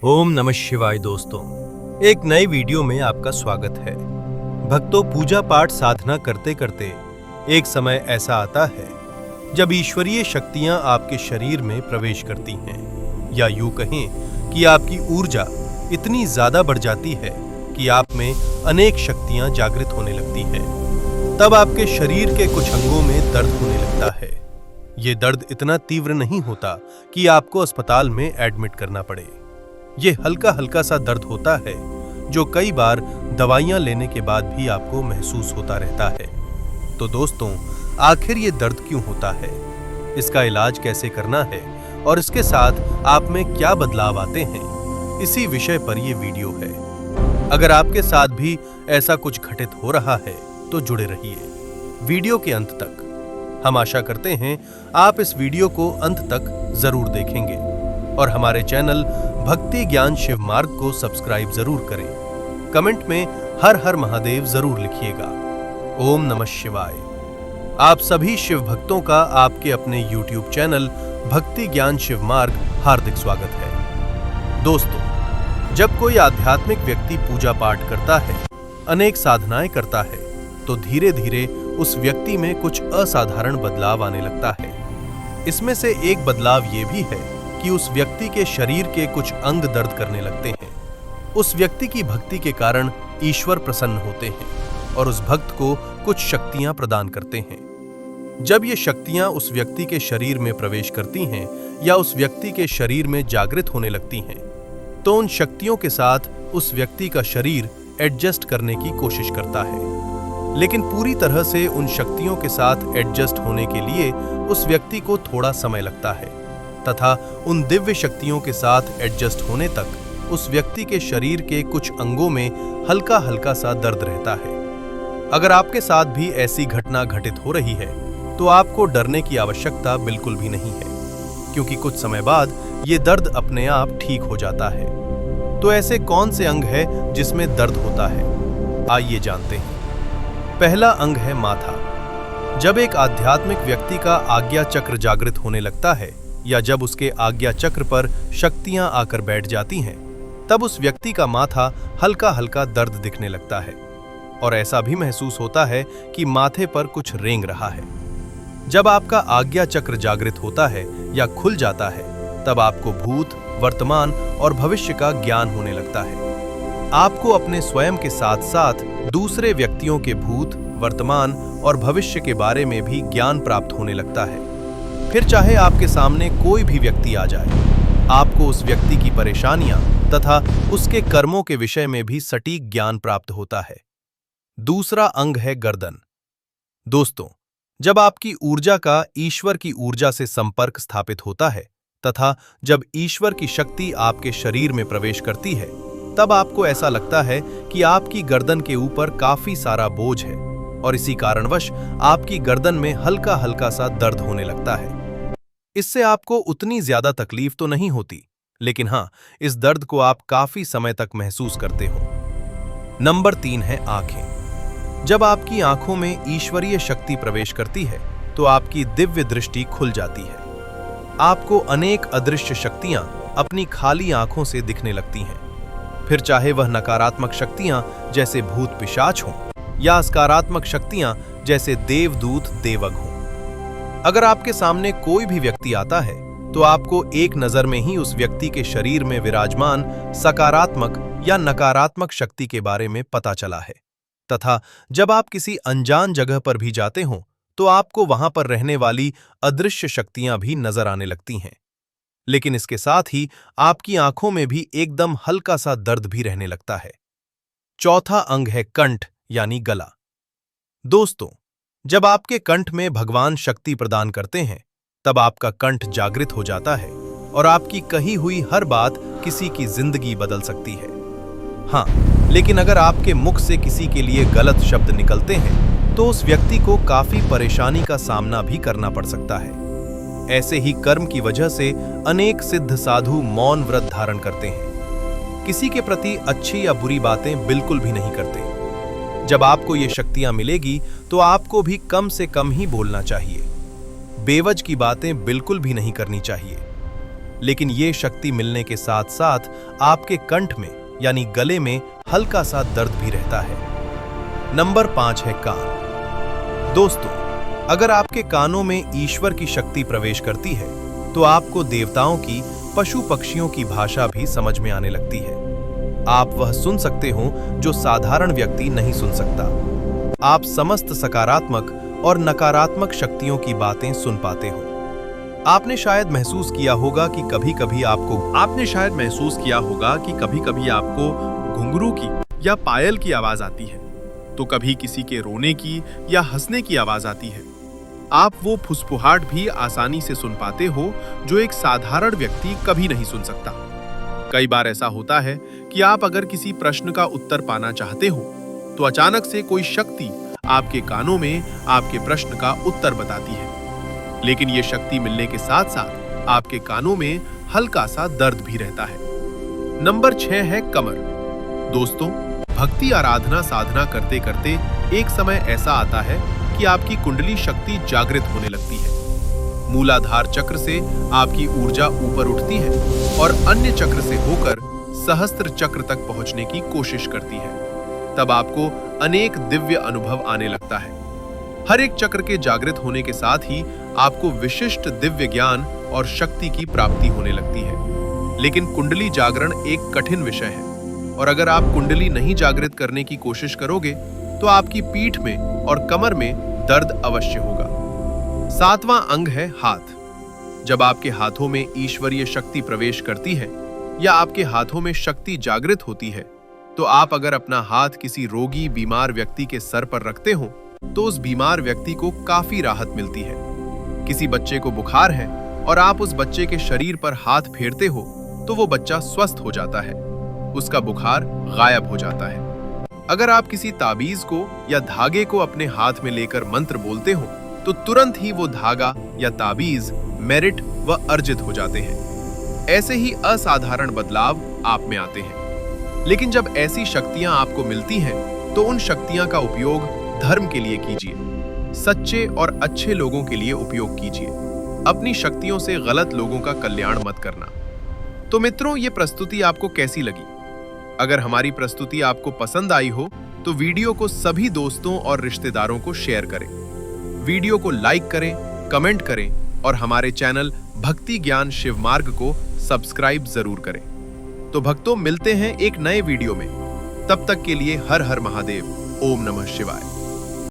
ओम नमः शिवाय दोस्तों, एक नए वीडियो में आपका स्वागत है। भक्तों, पूजा पाठ साधना करते करते एक समय ऐसा आता है जब ईश्वरीय शक्तियां आपके शरीर में प्रवेश करती हैं, या यूं कहें कि आपकी ऊर्जा इतनी ज्यादा बढ़ जाती है कि आप में अनेक शक्तियां जागृत होने लगती हैं। तब आपके शरीर के कुछ अंगों में दर्द होने लगता है। ये दर्द इतना तीव्र नहीं होता कि आपको अस्पताल में एडमिट करना पड़े। ये हल्का हल्का सा दर्द होता है जो कई बार दवाइयां लेने के बाद भी आपको महसूस होता रहता है। तो दोस्तों, आखिर ये दर्द क्यों होता है, इसका इलाज कैसे करना है और इसके साथ आप में क्या बदलाव आते हैं, इसी विषय पर यह वीडियो है। अगर आपके साथ भी ऐसा कुछ घटित हो रहा है तो जुड़े रहिए वीडियो के अंत तक। हम आशा करते हैं आप इस वीडियो को अंत तक जरूर देखेंगे और हमारे चैनल भक्ति ज्ञान शिव मार्ग को सब्सक्राइब जरूर करें। कमेंट में हर हर महादेव जरूर लिखिएगा। ओम नमः शिवाय। आप सभी शिव भक्तों का आपके अपने YouTube चैनल भक्ति ज्ञान शिव मार्ग हार्दिक स्वागत है। दोस्तों, जब कोई आध्यात्मिक व्यक्ति पूजा पाठ करता है, अनेक साधनाएं करता है, तो धीरे धीरे उस व्यक्ति में कुछ असाधारण बदलाव आने लगता है। इसमें से एक बदलाव ये भी है कि उस व्यक्ति के शरीर के कुछ अंग दर्द करने लगते हैं। उस व्यक्ति की भक्ति के कारण ईश्वर प्रसन्न होते हैं और उस भक्त को कुछ शक्तियां प्रदान करते हैं। जब ये शक्तियां उस व्यक्ति के शरीर में प्रवेश करती हैं या उस व्यक्ति के शरीर में जागृत होने लगती हैं, तो उन शक्तियों के साथ उस व्यक्ति का शरीर एडजस्ट करने की कोशिश करता है। लेकिन पूरी तरह से उन शक्तियों के साथ एडजस्ट होने के लिए उस व्यक्ति को थोड़ा समय लगता है तथा उन दिव्य शक्तियों के साथ एडजस्ट होने तक उस व्यक्ति के शरीर के कुछ अंगों में हल्का हल्का सा दर्द रहता है। अगर आपके साथ भी ऐसी घटना घटित हो रही है तो आपको डरने की आवश्यकता बिल्कुल भी नहीं है, क्योंकि कुछ समय बाद ये दर्द अपने आप ठीक हो जाता है। तो ऐसे कौन से अंग है जिसमें दर्द होता है, आइए जानते हैं। पहला अंग है माथा। जब एक आध्यात्मिक व्यक्ति का आज्ञा चक्र जागृत होने लगता है या जब उसके आज्ञा चक्र पर शक्तियां आकर बैठ जाती हैं, तब उस व्यक्ति का माथा हल्का हल्का दर्द दिखने लगता है और ऐसा भी महसूस होता है कि माथे पर कुछ रेंग रहा है। जब आपका आज्ञा चक्र जागृत होता है या खुल जाता है, तब आपको भूत, वर्तमान और भविष्य का ज्ञान होने लगता है। आपको अपने स्वयं के साथ साथ दूसरे व्यक्तियों के भूत, वर्तमान और भविष्य के बारे में भी ज्ञान प्राप्त होने लगता है। फिर चाहे आपके सामने कोई भी व्यक्ति आ जाए, आपको उस व्यक्ति की परेशानियां तथा उसके कर्मों के विषय में भी सटीक ज्ञान प्राप्त होता है। दूसरा अंग है गर्दन। दोस्तों, जब आपकी ऊर्जा का ईश्वर की ऊर्जा से संपर्क स्थापित होता है तथा जब ईश्वर की शक्ति आपके शरीर में प्रवेश करती है, तब आपको ऐसा लगता है कि आपकी गर्दन के ऊपर काफी सारा बोझ है और इसी कारणवश आपकी गर्दन में हल्का हल्का सा दर्द होने लगता है। इससे आपको उतनी ज्यादा तकलीफ तो नहीं होती, लेकिन हाँ, इस दर्द को आप काफी समय तक महसूस करते हो। नंबर 3 है आंखें। जब आपकी आंखों में ईश्वरीय शक्ति प्रवेश करती है तो आपकी दिव्य दृष्टि खुल जाती है। आपको अनेक अदृश्य शक्तियां अपनी खाली आंखों से दिखने लगती हैं। फिर चाहे वह नकारात्मक शक्तियां जैसे भूत पिशाच हों या सकारात्मक शक्तियां जैसे देवदूत देवग हों। अगर आपके सामने कोई भी व्यक्ति आता है तो आपको एक नजर में ही उस व्यक्ति के शरीर में विराजमान सकारात्मक या नकारात्मक शक्ति के बारे में पता चला है तथा जब आप किसी अनजान जगह पर भी जाते हो तो आपको वहां पर रहने वाली अदृश्य शक्तियां भी नजर आने लगती हैं। लेकिन इसके साथ ही आपकी आंखों में भी एकदम हल्का सा दर्द भी रहने लगता है। चौथा अंग है कंठ यानी गला। दोस्तों, जब आपके कंठ में भगवान शक्ति प्रदान करते हैं, तब आपका कंठ जागृत हो जाता है और आपकी कही हुई हर बात किसी की जिंदगी बदल सकती है। हाँ, लेकिन अगर आपके मुख से किसी के लिए गलत शब्द निकलते हैं तो उस व्यक्ति को काफी परेशानी का सामना भी करना पड़ सकता है। ऐसे ही कर्म की वजह से अनेक सिद्ध साधु मौन व्रत धारण करते हैं, किसी के प्रति अच्छी या बुरी बातें बिल्कुल भी नहीं करते। जब आपको ये शक्तियां मिलेगी तो आपको भी कम से कम ही बोलना चाहिए। बेवजह की बातें बिल्कुल भी नहीं करनी चाहिए। लेकिन ये शक्ति मिलने के साथ साथ आपके कंठ में यानी गले में हल्का सा दर्द भी रहता है। नंबर 5 है कान। दोस्तों, अगर आपके कानों में ईश्वर की शक्ति प्रवेश करती है तो आपको देवताओं की, पशु पक्षियों की भाषा भी समझ में आने लगती है। आप वह सुन सकते हो जो साधारण व्यक्ति नहीं सुन सकता। आप समस्त सकारात्मक और नकारात्मक शक्तियों की बातें सुन पाते हो। आपने शायद महसूस किया होगा कि कभी-कभी आपको घुंघरू की या पायल की आवाज आती है, तो कभी किसी के रोने की या हंसने की आवाज आती है। आप वो फुसफुहाट भी आसानी से सुन पाते हो जो एक साधारण व्यक्ति कभी नहीं सुन सकता। कई बार ऐसा होता है कि आप अगर किसी प्रश्न का उत्तर पाना चाहते हो तो अचानक से कोई शक्ति आपके कानों में आपके प्रश्न का उत्तर बताती है। लेकिन ये शक्ति मिलने के साथ साथ आपके कानों में हल्का सा दर्द भी रहता है। नंबर 6 है कमर। दोस्तों, भक्ति आराधना साधना करते करते एक समय ऐसा आता है कि आपकी कुंडली शक्ति जागृत होने लगती है। मूलाधार चक्र से आपकी ऊर्जा ऊपर उठती है और अन्य चक्र से होकर सहस्त्र चक्र तक पहुंचने की कोशिश करती है। तब आपको अनेक दिव्य अनुभव आने लगता है। हर एक चक्र के जागृत होने के साथ ही आपको विशिष्ट दिव्य ज्ञान और शक्ति की प्राप्ति होने लगती है। लेकिन कुंडली जागरण एक कठिन विषय है और अगर आप कुंडली नहीं जागृत करने की कोशिश करोगे तो आपकी पीठ में और कमर में दर्द अवश्य होगा। 7वां अंग है हाथ। जब आपके हाथों में ईश्वरीय शक्ति प्रवेश करती है या आपके हाथों में शक्ति जागृत होती है तो आप अगर अपना हाथ किसी रोगी बीमार व्यक्ति के सर पर रखते हो तो उस बीमार व्यक्ति को काफी राहत मिलती है। किसी बच्चे को बुखार है और आप उस बच्चे के शरीर पर हाथ फेरते हो तो वो बच्चा स्वस्थ हो जाता है, उसका बुखार गायब हो जाता है। अगर आप किसी ताबीज को या धागे को अपने हाथ में लेकर मंत्र बोलते हो तो तुरंत ही वो धागा या ताबीज मेरिट व अर्जित हो जाते हैं। ऐसे ही असाधारण बदलाव आप में आते हैं। लेकिन जब ऐसी शक्तियां आपको मिलती हैं तो उन शक्तियां का उपयोग धर्म के लिए कीजिए, सच्चे और अच्छे लोगों के लिए उपयोग कीजिए। अपनी शक्तियों से गलत लोगों का कल्याण मत करना। तो मित्रों, ये प्रस्तुति आपको कैसी लगी? अगर हमारी प्रस्तुति आपको पसंद आई हो तो वीडियो को सभी दोस्तों और रिश्तेदारों को शेयर करें। वीडियो को लाइक करें, कमेंट करें और हमारे चैनल भक्ति ज्ञान शिव मार्ग को सब्सक्राइब जरूर करें। तो भक्तों, मिलते हैं एक नए वीडियो में। तब तक के लिए हर हर महादेव। ओम नमः शिवाय।